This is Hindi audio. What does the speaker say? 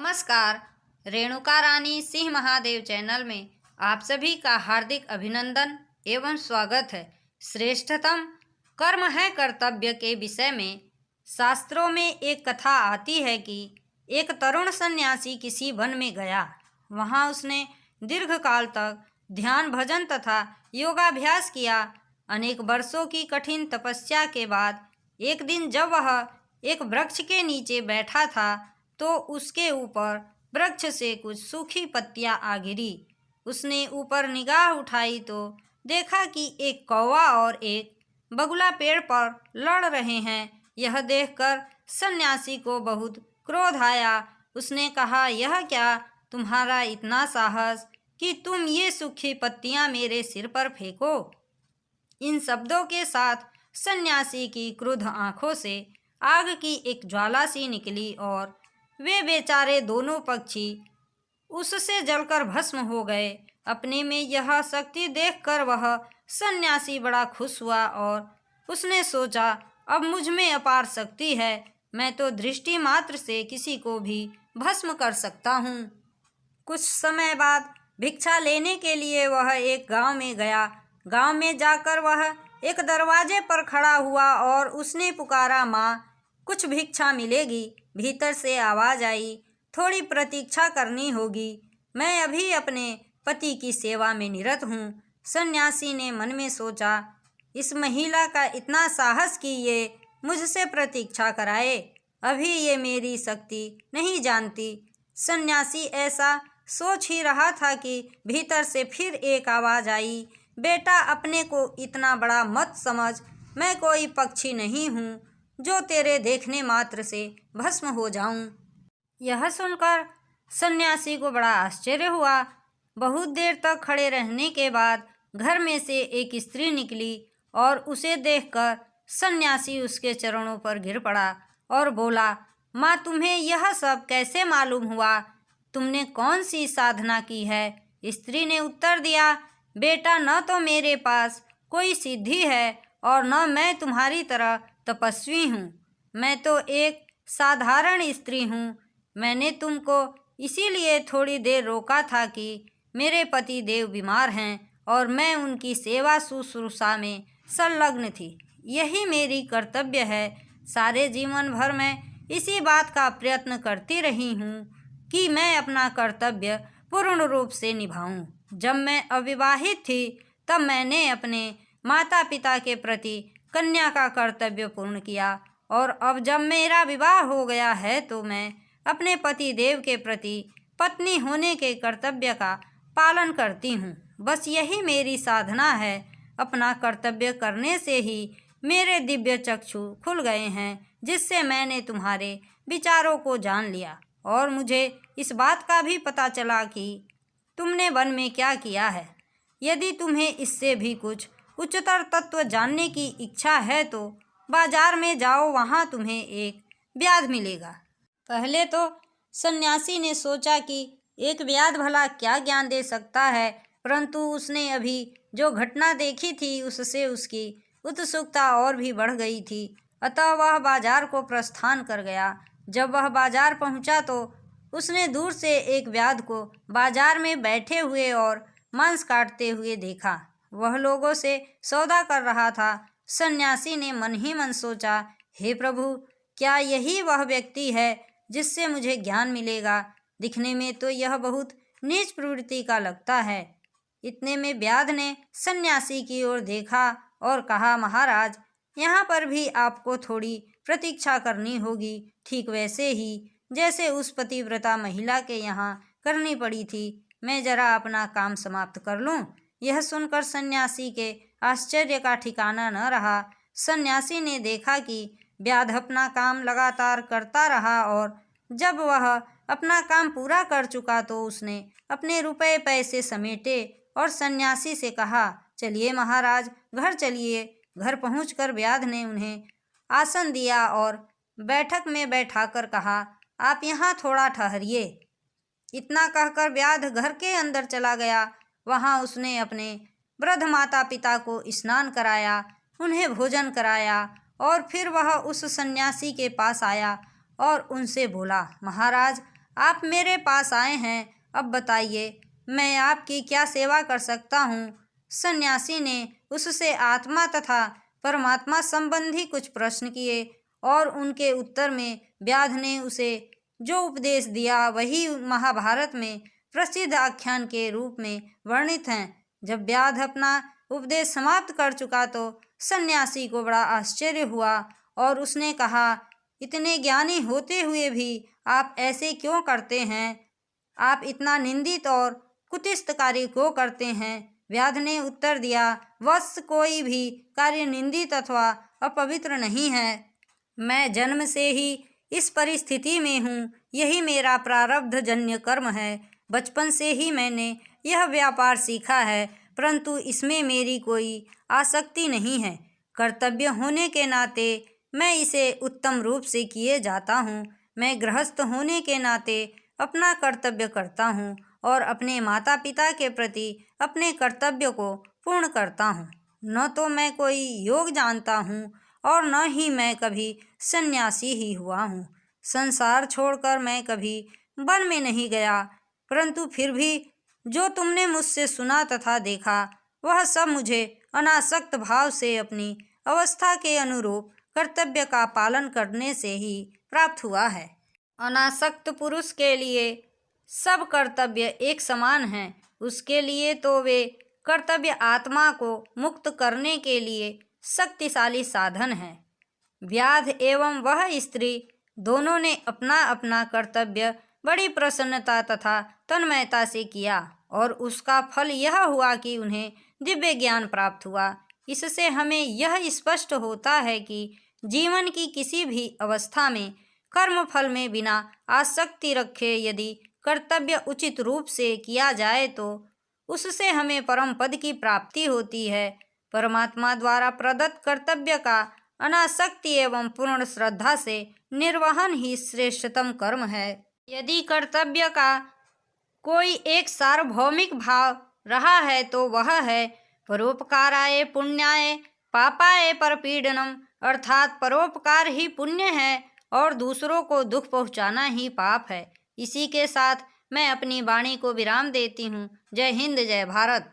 नमस्कार। रेणुका रानी सिंह महादेव चैनल में आप सभी का हार्दिक अभिनंदन एवं स्वागत है। श्रेष्ठतम कर्म है कर्तव्य के विषय में शास्त्रों में एक कथा आती है कि एक तरुण सन्यासी किसी वन में गया। वहाँ उसने दीर्घ काल तक ध्यान भजन तथा योगाभ्यास किया। अनेक वर्षों की कठिन तपस्या के बाद एक दिन जब वह एक वृक्ष के नीचे बैठा था तो उसके ऊपर वृक्ष से कुछ सूखी पत्तियां आ गिरी। उसने ऊपर निगाह उठाई तो देखा कि एक कौवा और एक बगुला पेड़ पर लड़ रहे हैं। यह देखकर सन्यासी को बहुत क्रोध आया। उसने कहा, यह क्या तुम्हारा इतना साहस कि तुम ये सूखी पत्तियां मेरे सिर पर फेंको। इन शब्दों के साथ सन्यासी की क्रुद्ध आंखों से आग की एक ज्वाला सी निकली और वे बेचारे दोनों पक्षी उससे जलकर भस्म हो गए। अपने में यह शक्ति देखकर वह सन्यासी बड़ा खुश हुआ और उसने सोचा, अब मुझ में अपार शक्ति है, मैं तो दृष्टि मात्र से किसी को भी भस्म कर सकता हूँ। कुछ समय बाद भिक्षा लेने के लिए वह एक गांव में गया। गांव में जाकर वह एक दरवाजे पर खड़ा हुआ और उसने पुकारा, माँ कुछ भिक्षा मिलेगी। भीतर से आवाज़ आई, थोड़ी प्रतीक्षा करनी होगी, मैं अभी अपने पति की सेवा में निरत हूँ। सन्यासी ने मन में सोचा, इस महिला का इतना साहस कि ये मुझसे प्रतीक्षा कराए, अभी ये मेरी शक्ति नहीं जानती। सन्यासी ऐसा सोच ही रहा था कि भीतर से फिर एक आवाज़ आई, बेटा अपने को इतना बड़ा मत समझ, मैं कोई पक्षी नहीं हूँ जो तेरे देखने मात्र से भस्म हो जाऊं। यह सुनकर सन्यासी को बड़ा आश्चर्य हुआ। बहुत देर तक खड़े रहने के बाद घर में से एक स्त्री निकली और उसे देखकर सन्यासी उसके चरणों पर गिर पड़ा और बोला, माँ तुम्हें यह सब कैसे मालूम हुआ? तुमने कौन सी साधना की है? स्त्री ने उत्तर दिया, बेटा न तो मेरे पास कोई सिद्धि है और न मैं तुम्हारी तरह तपस्वी हूँ, मैं तो एक साधारण स्त्री हूँ। मैंने तुमको इसीलिए थोड़ी देर रोका था कि मेरे पति देव बीमार हैं और मैं उनकी सेवा शुश्रूषा में संलग्न थी। यही मेरी कर्तव्य है। सारे जीवन भर मैं इसी बात का प्रयत्न करती रही हूँ कि मैं अपना कर्तव्य पूर्ण रूप से निभाऊँ। जब मैं अविवाहित थी तब मैंने अपने माता पिता के प्रति कन्या का कर्तव्य पूर्ण किया और अब जब मेरा विवाह हो गया है तो मैं अपने पति देव के प्रति पत्नी होने के कर्तव्य का पालन करती हूँ। बस यही मेरी साधना है। अपना कर्तव्य करने से ही मेरे दिव्य चक्षु खुल गए हैं, जिससे मैंने तुम्हारे विचारों को जान लिया और मुझे इस बात का भी पता चला कि तुमने वन में क्या किया है। यदि तुम्हें इससे भी कुछ उच्चतर तत्व जानने की इच्छा है तो बाजार में जाओ, वहाँ तुम्हें एक व्याध मिलेगा। पहले तो सन्यासी ने सोचा कि एक व्याध भला क्या ज्ञान दे सकता है, परंतु उसने अभी जो घटना देखी थी उससे उसकी उत्सुकता और भी बढ़ गई थी। अतः वह बाजार को प्रस्थान कर गया। जब वह बाजार पहुंचा तो उसने दूर से एक व्याध को बाजार में बैठे हुए और मांस काटते हुए देखा। वह लोगों से सौदा कर रहा था। सन्यासी ने मन ही मन सोचा, हे प्रभु, क्या यही वह व्यक्ति है जिससे मुझे ज्ञान मिलेगा? दिखने में तो यह बहुत नीच प्रवृत्ति का लगता है। इतने में व्याध ने सन्यासी की ओर देखा और कहा, महाराज, यहाँ पर भी आपको थोड़ी प्रतीक्षा करनी होगी, ठीक वैसे ही जैसे उस पतिव्रता महिला के यहाँ करनी पड़ी थी। मैं जरा अपना काम समाप्त कर लूँ। यह सुनकर सन्यासी के आश्चर्य का ठिकाना न रहा। सन्यासी ने देखा कि व्याध अपना काम लगातार करता रहा और जब वह अपना काम पूरा कर चुका तो उसने अपने रुपए पैसे समेटे और सन्यासी से कहा, चलिए महाराज, घर चलिए। घर पहुंचकर व्याध ने उन्हें आसन दिया और बैठक में बैठाकर कहा, आप यहाँ थोड़ा ठहरिए। इतना कहकर व्याध घर के अंदर चला गया। वहाँ उसने अपने वृद्ध माता पिता को स्नान कराया, उन्हें भोजन कराया और फिर वह उस सन्यासी के पास आया और उनसे बोला, महाराज, आप मेरे पास आए हैं, अब बताइए मैं आपकी क्या सेवा कर सकता हूँ। सन्यासी ने उससे आत्मा तथा परमात्मा संबंधी कुछ प्रश्न किए और उनके उत्तर में व्याध ने उसे जो उपदेश दिया वही महाभारत में प्रसिद्ध आख्यान के रूप में वर्णित हैं। जब व्याध अपना उपदेश समाप्त कर चुका तो सन्यासी को बड़ा आश्चर्य हुआ और उसने कहा, इतने ज्ञानी होते हुए भी आप ऐसे क्यों करते हैं? आप इतना निंदित और कुत्सित कार्य क्यों करते हैं? व्याध ने उत्तर दिया, वत्स कोई भी कार्य निंदित अथवा अपवित्र नहीं है। मैं जन्म से ही इस परिस्थिति में हूँ, यही मेरा प्रारब्ध जन्य कर्म है। बचपन से ही मैंने यह व्यापार सीखा है, परंतु इसमें मेरी कोई आसक्ति नहीं है। कर्तव्य होने के नाते मैं इसे उत्तम रूप से किए जाता हूँ। मैं गृहस्थ होने के नाते अपना कर्तव्य करता हूँ और अपने माता पिता के प्रति अपने कर्तव्य को पूर्ण करता हूँ। न तो मैं कोई योग जानता हूँ और न ही मैं कभी सन्यासी ही हुआ हूँ। संसार छोड़कर मैं कभी वन में नहीं गया, परंतु फिर भी जो तुमने मुझसे सुना तथा देखा वह सब मुझे अनासक्त भाव से अपनी अवस्था के अनुरूप कर्तव्य का पालन करने से ही प्राप्त हुआ है। अनासक्त पुरुष के लिए सब कर्तव्य एक समान हैं। उसके लिए तो वे कर्तव्य आत्मा को मुक्त करने के लिए शक्तिशाली साधन है। व्याध एवं वह स्त्री दोनों ने अपना अपना कर्तव्य बड़ी प्रसन्नता तथा तन्मयता से किया और उसका फल यह हुआ कि उन्हें दिव्य ज्ञान प्राप्त हुआ। इससे हमें यह स्पष्ट होता है कि जीवन की किसी भी अवस्था में कर्म फल में बिना आसक्ति रखे यदि कर्तव्य उचित रूप से किया जाए तो उससे हमें परम पद की प्राप्ति होती है। परमात्मा द्वारा प्रदत्त कर्तव्य का अनासक्ति एवं पूर्ण श्रद्धा से निर्वहन ही श्रेष्ठतम कर्म है। यदि कर्तव्य का कोई एक सार्वभौमिक भाव रहा है तो वह है परोपकाराय पुण्याय पापाय परपीडनम, अर्थात परोपकार ही पुण्य है और दूसरों को दुख पहुंचाना ही पाप है। इसी के साथ मैं अपनी वाणी को विराम देती हूँ। जय हिंद, जय भारत।